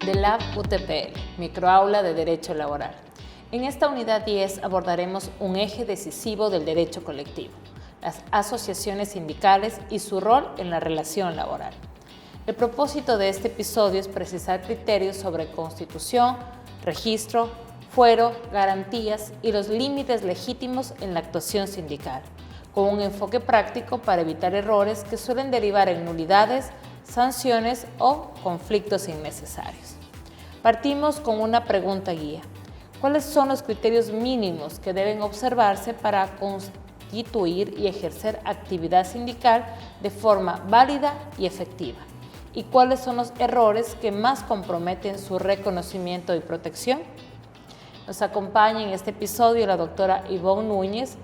de la UTPL, Microaula de Derecho Laboral. En esta unidad 10 abordaremos un eje decisivo del derecho colectivo, las asociaciones sindicales y su rol en la relación laboral. El propósito de este episodio es precisar criterios sobre constitución, registro, fuero, garantías y los límites legítimos en la actuación sindical, con un enfoque práctico para evitar errores que suelen derivar en nulidades, sanciones o conflictos innecesarios. Partimos con una pregunta guía. ¿Cuáles son los criterios mínimos que deben observarse para constituir y ejercer actividad sindical de forma válida y efectiva? ¿Y cuáles son los errores que más comprometen su reconocimiento y protección? Nos acompaña en este episodio la doctora Ivonne Núñez,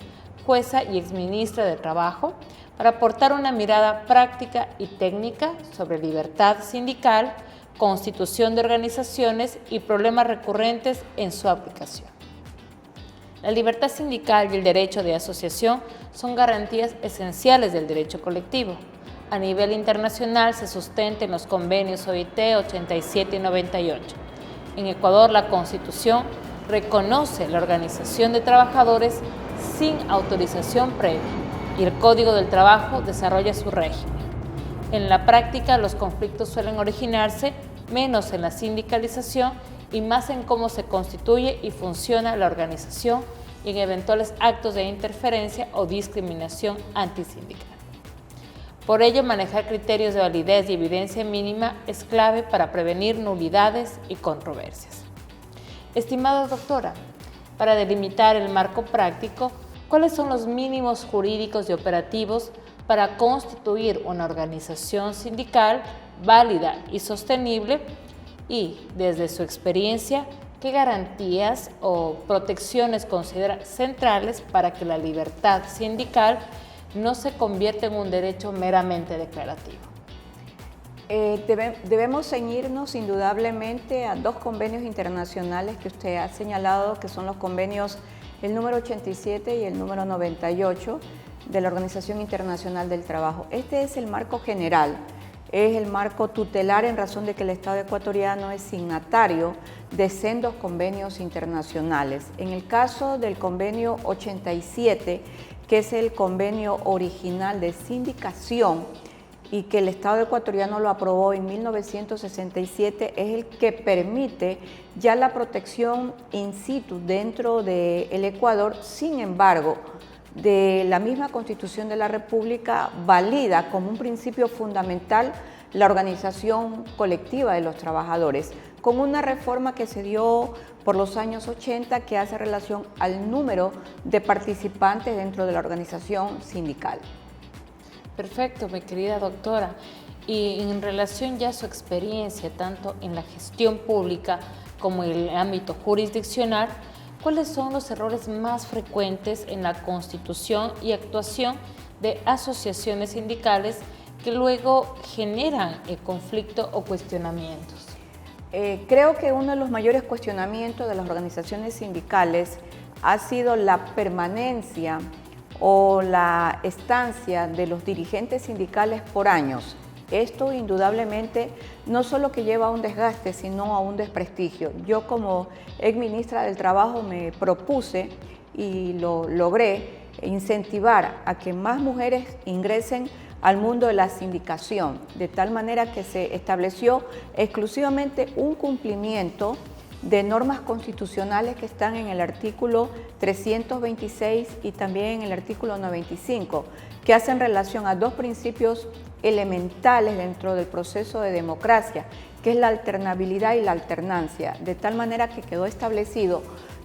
jueza y exministra de Trabajo, para aportar una mirada práctica y técnica sobre libertad sindical, constitución de organizaciones y problemas recurrentes en su aplicación. La libertad sindical y el derecho de asociación son garantías esenciales del derecho colectivo. A nivel internacional se sustenta en los convenios OIT 87 y 98. En Ecuador, la Constitución reconoce la organización de trabajadores sin autorización previa y el Código del Trabajo desarrolla su régimen. En la práctica, los conflictos suelen originarse menos en la sindicalización y más en cómo se constituye y funciona la organización y en eventuales actos de interferencia o discriminación antisindical. Por ello, manejar criterios de validez y evidencia mínima es clave para prevenir nulidades y controversias. Estimada doctora, para delimitar el marco práctico, ¿cuáles son los mínimos jurídicos y operativos para constituir una organización sindical válida y sostenible? Y, desde su experiencia, ¿qué garantías o protecciones considera centrales para que la libertad sindical no se convierta en un derecho meramente declarativo? Debemos ceñirnos indudablemente a dos convenios internacionales que usted ha señalado, que son los convenios el número 87 y el número 98 de la Organización Internacional del Trabajo. Este es el marco general, es el marco tutelar en razón de que el Estado ecuatoriano es signatario de sendos convenios internacionales. En el caso del convenio 87, que es el convenio original de sindicación, y que el Estado ecuatoriano lo aprobó en 1967, es el que permite ya la protección in situ dentro del Ecuador. Sin embargo, de la misma Constitución de la República valida como un principio fundamental la organización colectiva de los trabajadores, con una reforma que se dio por los años 80 que hace relación al número de participantes dentro de la organización sindical. Perfecto, mi querida doctora. Y en relación ya a su experiencia, tanto en la gestión pública como en el ámbito jurisdiccional, ¿cuáles son los errores más frecuentes en la constitución y actuación de asociaciones sindicales que luego generan el conflicto o cuestionamientos? Creo que uno de los mayores cuestionamientos de las organizaciones sindicales ha sido la permanencia o la estancia de los dirigentes sindicales por años. Esto indudablemente no solo que lleva a un desgaste, sino a un desprestigio. Yo como exministra del Trabajo me propuse y lo logré incentivar a que más mujeres ingresen al mundo de la sindicación, de tal manera que se estableció exclusivamente un cumplimiento de normas constitucionales que están en el artículo 326 y también en el artículo 95, que hacen relación a dos principios elementales dentro del proceso de democracia, que es la alternabilidad y la alternancia, de tal manera que quedó establecido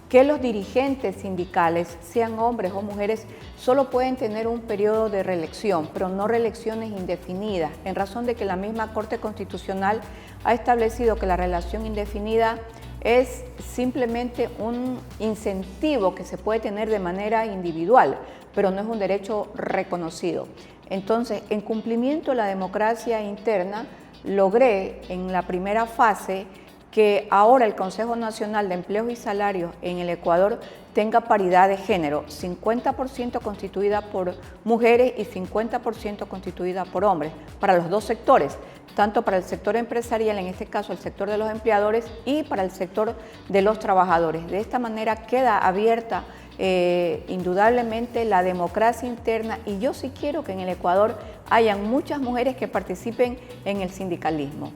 que los dirigentes sindicales, sean hombres o mujeres, solo pueden tener un periodo de reelección, pero no reelecciones indefinidas, en razón de que la misma Corte Constitucional ha establecido que la reelección indefinida es simplemente un incentivo que se puede tener de manera individual, pero no es un derecho reconocido. Entonces, en cumplimiento de la democracia interna, logré en la primera fase que ahora el Consejo Nacional de Empleos y Salarios en el Ecuador tenga paridad de género, 50% constituida por mujeres y 50% constituida por hombres, para los dos sectores, tanto para el sector empresarial, en este caso el sector de los empleadores, y para el sector de los trabajadores. De esta manera queda abierta indudablemente la democracia interna, y yo sí quiero que en el Ecuador hayan muchas mujeres que participen en el sindicalismo.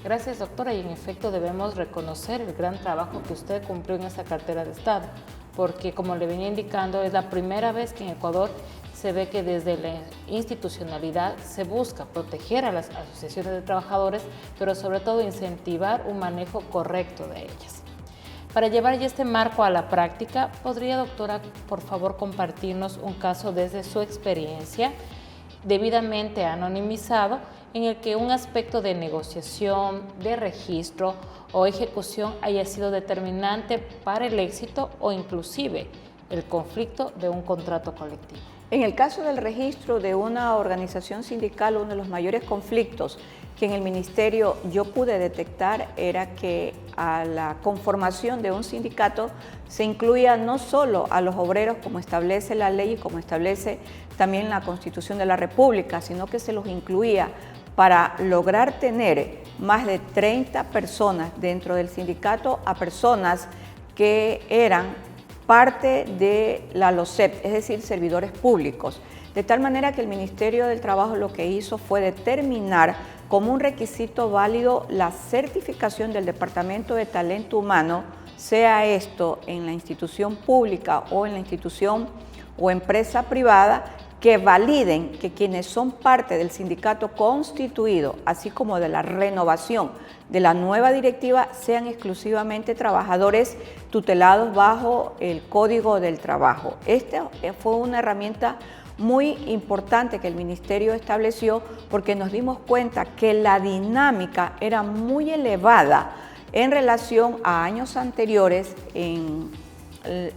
Gracias, doctora, y en efecto debemos reconocer el gran trabajo que usted cumplió en esa cartera de Estado, porque como le venía indicando, es la primera vez que en Ecuador se ve que desde la institucionalidad se busca proteger a las asociaciones de trabajadores, pero sobre todo incentivar un manejo correcto de ellas. Para llevar ya este marco a la práctica, ¿podría, doctora, por favor, compartirnos un caso desde su experiencia, debidamente anonimizado, en el que un aspecto de negociación, de registro o ejecución haya sido determinante para el éxito o inclusive el conflicto de un contrato colectivo? En el caso del registro de una organización sindical, uno de los mayores conflictos que en el ministerio yo pude detectar era que a la conformación de un sindicato se incluía no solo a los obreros como establece la ley y como establece también la Constitución de la República, sino que se los incluía para lograr tener más de 30 personas dentro del sindicato, a personas que eran parte de la LOSEP, es decir, servidores públicos. De tal manera que el Ministerio del Trabajo lo que hizo fue determinar como un requisito válido la certificación del Departamento de Talento Humano, sea esto en la institución pública o en la institución o empresa privada, que validen que quienes son parte del sindicato constituido, así como de la renovación de la nueva directiva, sean exclusivamente trabajadores tutelados bajo el Código del Trabajo. Esta fue una herramienta muy importante que el Ministerio estableció, porque nos dimos cuenta que la dinámica era muy elevada en relación a años anteriores en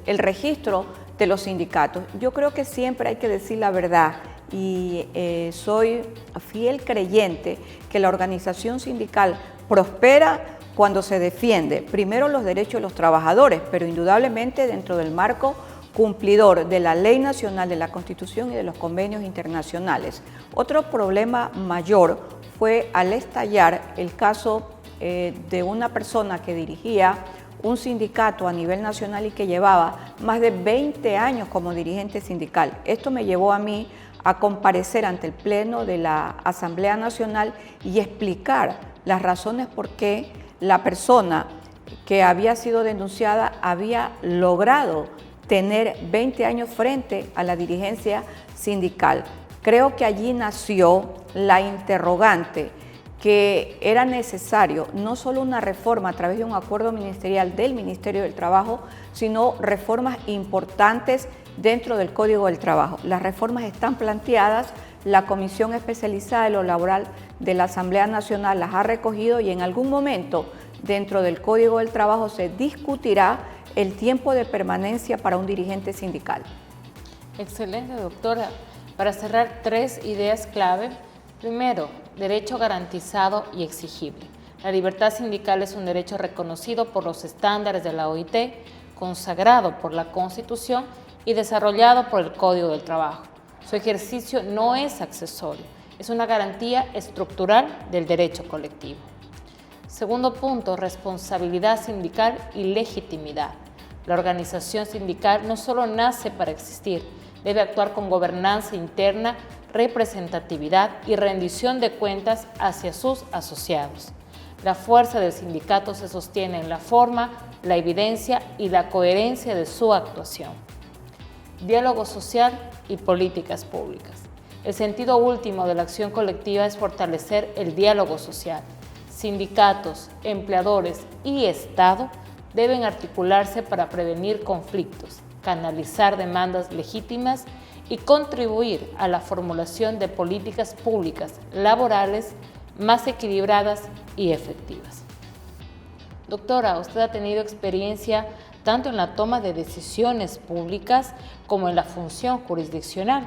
el registro de los sindicatos. Yo creo que siempre hay que decir la verdad, y soy fiel creyente que la organización sindical prospera cuando se defiende primero los derechos de los trabajadores, pero indudablemente dentro del marco cumplidor de la Ley Nacional, de la Constitución y de los convenios internacionales. Otro problema mayor fue al estallar el caso de una persona que dirigía un sindicato a nivel nacional y que llevaba más de 20 años como dirigente sindical. Esto me llevó a mí a comparecer ante el Pleno de la Asamblea Nacional y explicar las razones por qué la persona que había sido denunciada había logrado tener 20 años frente a la dirigencia sindical. Creo que allí nació la interrogante que era necesario no solo una reforma a través de un acuerdo ministerial del Ministerio del Trabajo, sino reformas importantes dentro del Código del Trabajo. Las reformas están planteadas, la Comisión Especializada de lo Laboral de la Asamblea Nacional las ha recogido, y en algún momento dentro del Código del Trabajo se discutirá el tiempo de permanencia para un dirigente sindical. Excelente, doctora. Para cerrar, 3 ideas clave. Primero, derecho garantizado y exigible. La libertad sindical es un derecho reconocido por los estándares de la OIT, consagrado por la Constitución y desarrollado por el Código del Trabajo. Su ejercicio no es accesorio, es una garantía estructural del derecho colectivo. Segundo punto, responsabilidad sindical y legitimidad. La organización sindical no solo nace para existir, debe actuar con gobernanza interna, representatividad y rendición de cuentas hacia sus asociados. La fuerza del sindicato se sostiene en la forma, la evidencia y la coherencia de su actuación. Diálogo social y políticas públicas. El sentido último de la acción colectiva es fortalecer el diálogo social. Sindicatos, empleadores y Estado deben articularse para prevenir conflictos, canalizar demandas legítimas y contribuir a la formulación de políticas públicas laborales más equilibradas y efectivas. Doctora, usted ha tenido experiencia tanto en la toma de decisiones públicas como en la función jurisdiccional.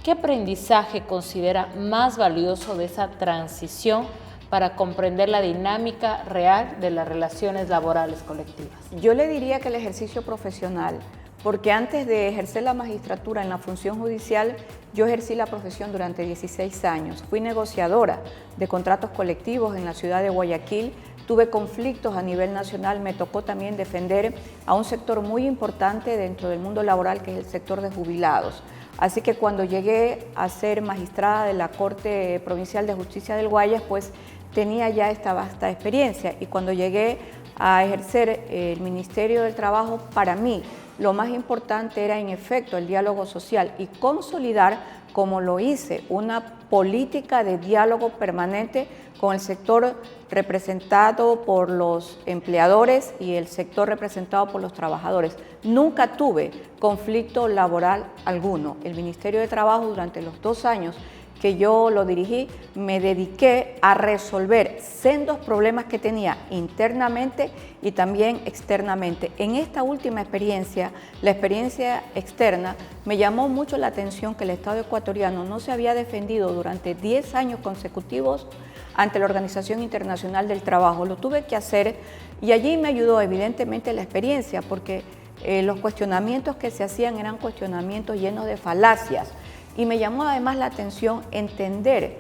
¿Qué aprendizaje considera más valioso de esa transición para comprender la dinámica real de las relaciones laborales colectivas? Yo le diría que el ejercicio profesional porque antes de ejercer la magistratura en la función judicial, yo ejercí la profesión durante 16 años. Fui negociadora de contratos colectivos en la ciudad de Guayaquil, tuve conflictos a nivel nacional, me tocó también defender a un sector muy importante dentro del mundo laboral, que es el sector de jubilados. Así que cuando llegué a ser magistrada de la Corte Provincial de Justicia del Guayas, pues tenía ya esta vasta experiencia, y cuando llegué a ejercer el Ministerio del Trabajo, para mí lo más importante era en efecto el diálogo social y consolidar, como lo hice, una política de diálogo permanente con el sector representado por los empleadores y el sector representado por los trabajadores. Nunca tuve conflicto laboral alguno. El Ministerio de Trabajo, durante los 2 años que yo lo dirigí, me dediqué a resolver sendos problemas que tenía internamente y también externamente. En esta última experiencia, la experiencia externa, me llamó mucho la atención que el Estado ecuatoriano no se había defendido durante 10 años consecutivos ante la Organización Internacional del Trabajo. Lo tuve que hacer y allí me ayudó evidentemente la experiencia, porque los cuestionamientos que se hacían eran cuestionamientos llenos de falacias. Y me llamó además la atención entender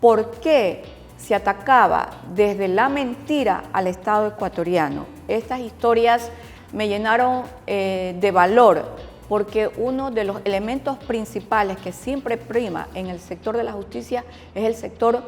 por qué se atacaba desde la mentira al Estado ecuatoriano. Estas historias me llenaron de valor, porque uno de los elementos principales que siempre prima en el sector de la justicia es el sector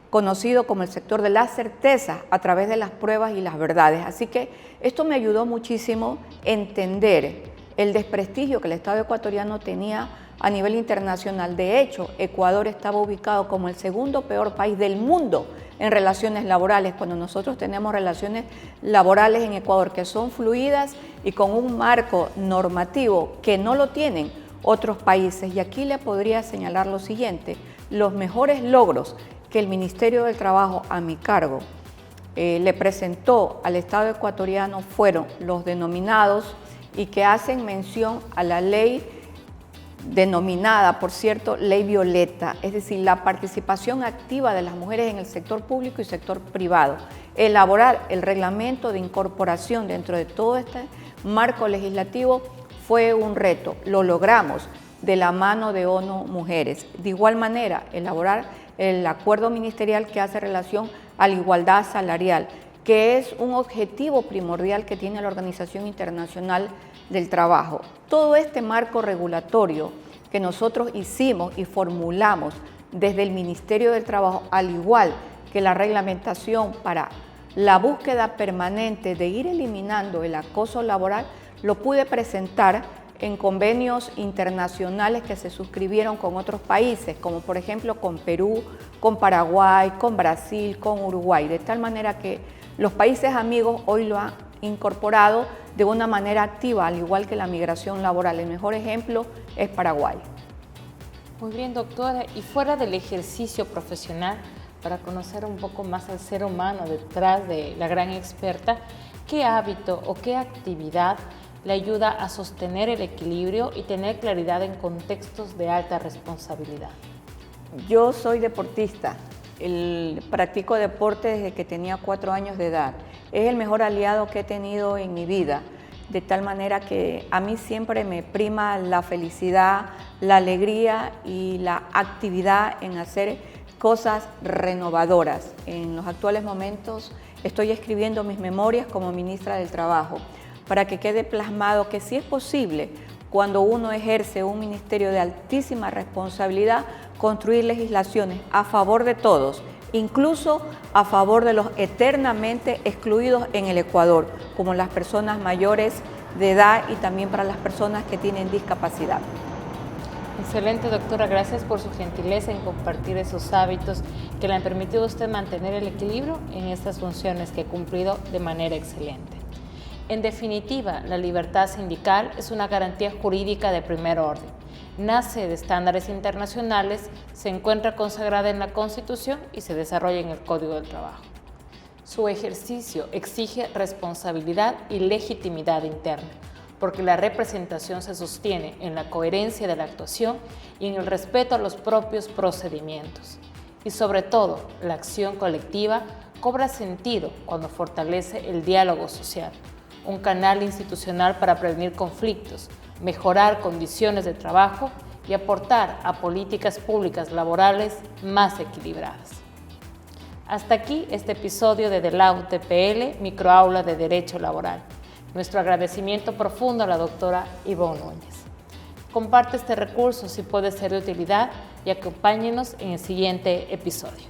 conocido como el sector de la certeza a través de las pruebas y las verdades. Así que esto me ayudó muchísimo a entender el desprestigio que el Estado ecuatoriano tenía a nivel internacional. De hecho, Ecuador estaba ubicado como el segundo peor país del mundo en relaciones laborales, cuando nosotros tenemos relaciones laborales en Ecuador que son fluidas y con un marco normativo que no lo tienen otros países. Y aquí le podría señalar lo siguiente: los mejores logros que el Ministerio del Trabajo a mi cargo le presentó al Estado ecuatoriano fueron los denominados, y que hacen mención a la ley denominada, por cierto, Ley Violeta, es decir, la participación activa de las mujeres en el sector público y sector privado. Elaborar el reglamento de incorporación dentro de todo este marco legislativo fue un reto. Lo logramos de la mano de ONU Mujeres. De igual manera, elaborar el acuerdo ministerial que hace relación a la igualdad salarial, que es un objetivo primordial que tiene la Organización Internacional del Trabajo. Todo este marco regulatorio que nosotros hicimos y formulamos desde el Ministerio del Trabajo, al igual que la reglamentación para la búsqueda permanente de ir eliminando el acoso laboral, lo pude presentar en convenios internacionales que se suscribieron con otros países, como por ejemplo con Perú, con Paraguay, con Brasil, con Uruguay, de tal manera que los países amigos hoy lo han incorporado de una manera activa, al igual que la migración laboral. El mejor ejemplo es Paraguay. Muy bien, doctora. Y fuera del ejercicio profesional, para conocer un poco más al ser humano detrás de la gran experta, ¿qué hábito o qué actividad le ayuda a sostener el equilibrio y tener claridad en contextos de alta responsabilidad? Yo soy deportista. Practico deporte desde que tenía 4 años de edad. Es el mejor aliado que he tenido en mi vida, de tal manera que a mí siempre me prima la felicidad, la alegría y la actividad en hacer cosas renovadoras. En los actuales momentos estoy escribiendo mis memorias como ministra del Trabajo, para que quede plasmado que sí es posible, cuando uno ejerce un ministerio de altísima responsabilidad, construir legislaciones a favor de todos, incluso a favor de los eternamente excluidos en el Ecuador, como las personas mayores de edad y también para las personas que tienen discapacidad. Excelente, doctora. Gracias por su gentileza en compartir esos hábitos que le han permitido a usted mantener el equilibrio en estas funciones que ha cumplido de manera excelente. En definitiva, la libertad sindical es una garantía jurídica de primer orden. Nace de estándares internacionales, se encuentra consagrada en la Constitución y se desarrolla en el Código del Trabajo. Su ejercicio exige responsabilidad y legitimidad interna, porque la representación se sostiene en la coherencia de la actuación y en el respeto a los propios procedimientos. Y sobre todo, la acción colectiva cobra sentido cuando fortalece el diálogo social, un canal institucional para prevenir conflictos, mejorar condiciones de trabajo y aportar a políticas públicas laborales más equilibradas. Hasta aquí este episodio de DELAU TPL, Microaula de Derecho Laboral. Nuestro agradecimiento profundo a la doctora Ivonne Núñez. Comparte este recurso si puede ser de utilidad y acompáñenos en el siguiente episodio.